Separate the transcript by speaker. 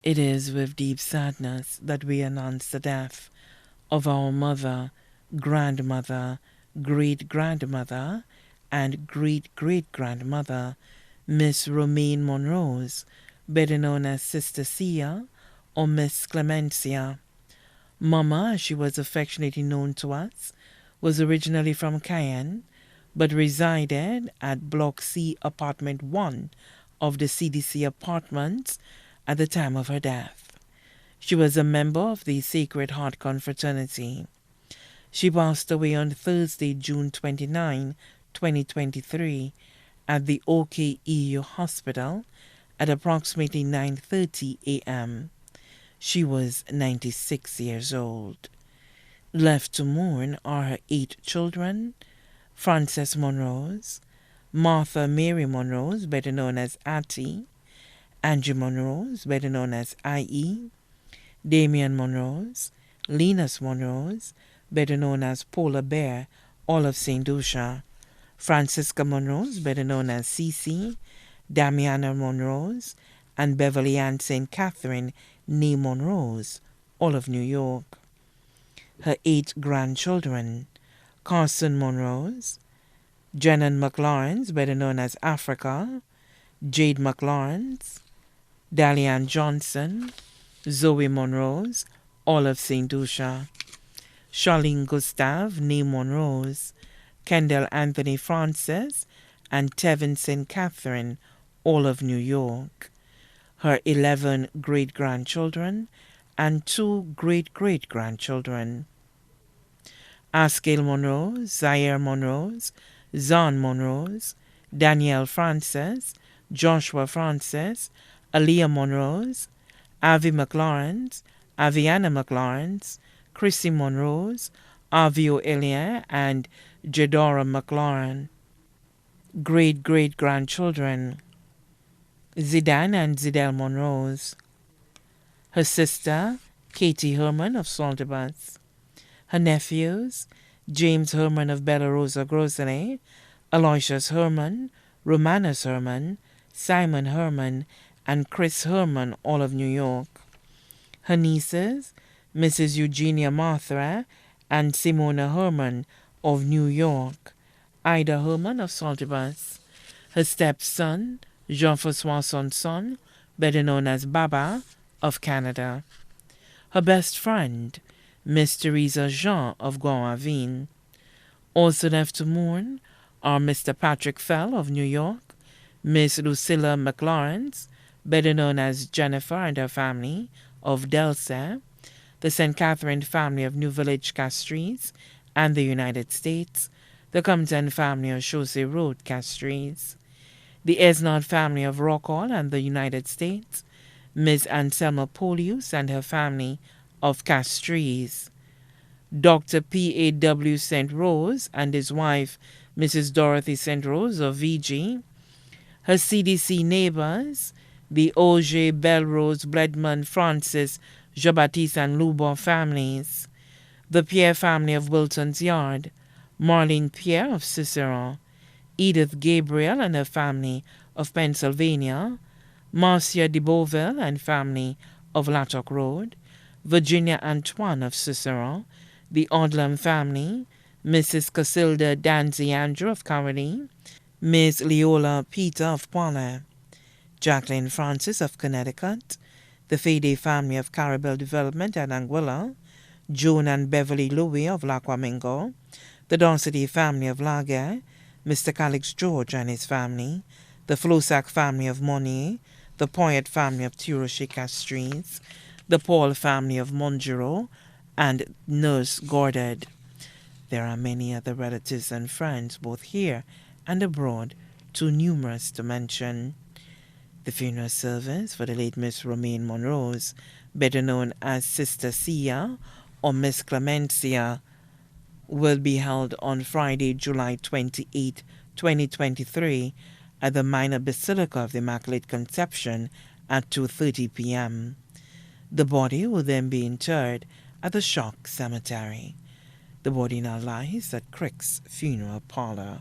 Speaker 1: It is with deep sadness that we announce the death of our mother, grandmother, great grandmother, and great great grandmother, Miss Romain Monrose, better known as Sister Sia or Miss Clemencia. Mama, as she was affectionately known to us, was originally from Cayenne, but resided at Block C, Apartment 1 of the CDC apartments at the time of her death. She was a member of the Sacred Heart Confraternity. She passed away on Thursday, June 29, 2023, at the OKEU Hospital at approximately 9:30 a.m. She was 96 years old. Left to mourn are her 8 children: Frances Monrose, Martha Mary Monrose, better known as Attie, Angie Monrose, better known as IE, Damian Monrose, Linus Monrose, better known as Polar Bear, all of St. Lucia, Francisca Monrose, better known as Cece, Damiana Monrose, and Beverly Ann St. Catherine, née Monrose, all of New York. Her 8 grandchildren: Carson Monrose, Jenan McLawrence, better known as Africa, Jade McLawrence, Dalian Johnson, Zoe Monrose, all of St. Lucia, Charlene Gustave, née Monrose, Kendall Anthony Francis, and Tevin St. Catherine, all of New York. Her 11 great-grandchildren and 2 great-great-grandchildren: Askell Monrose, Zaire Monrose, Zahn Monrose, Danielle Francis, Joshua Francis, Aaliyah Monrose, Avi McLawrence, Aviana McLawrence, Chrissy Monrose, Avio Elia, and Jedora McLaurin. Great-great-grandchildren: Zidane and Zidelle Monrose. Her sister, Katie Herman of Saltibus. Her nephews, James Herman of Bella Rosa Grocery, Aloysius Herman, Romanus Herman, Simon Herman, and Chris Herman, all of New York. Her nieces, Mrs. Eugenia Martha and Simona Herman of New York, Ida Herman of Saltibus. Her stepson, Jean-François Sanson, better known as Baba, of Canada. Her best friend, Miss Teresa Jean of Gonavine. Also left to mourn are Mr. Patrick Fell of New York, Miss Lucilla McLawrence, better known as Jennifer and her family, of Delsey, the St. Catherine family of New Village, Castries, and the United States, the Compton family of Chaussee Road, Castries, the Esnard family of Rockall and the United States, Miss Anselma Polius and her family of Castries, Dr. P.A.W. St. Rose and his wife, Mrs. Dorothy St. Rose of VG, her CDC neighbors, the Auger, Belrose, Bledman, Francis, Jean-Baptiste, and Lubon families, the Pierre family of Wilton's Yard, Marlene Pierre of Ciceron, Edith Gabriel and her family of Pennsylvania, Marcia de Beauville and family of Lattock Road, Virginia Antoine of Ciceron, the Odlum family, Mrs. Casilda Danzy Andrew of Caroline, Ms. Leola Peter of Poinet, Jacqueline Francis of Connecticut, the Fede family of Carabel Development at Anguilla, Joan and Beverly Louis of Laquamingo, the Dorsety family of Laguerre, Mr. Calix George and his family, the Flosac family of Monnier, the Poyet family of Tiroche Castries, the Paul family of Mongero, and Nurse Gordard. There are many other relatives and friends, both here and abroad, too numerous to mention. The funeral service for the late Miss Romain Monrose, better known as Sister Sia or Miss Clemencia, will be held on Friday, July 28, 2023, at the Minor Basilica of the Immaculate Conception at 2:30 p.m. The body will then be interred at the Shock Cemetery. The body now lies at Crick's Funeral Parlor.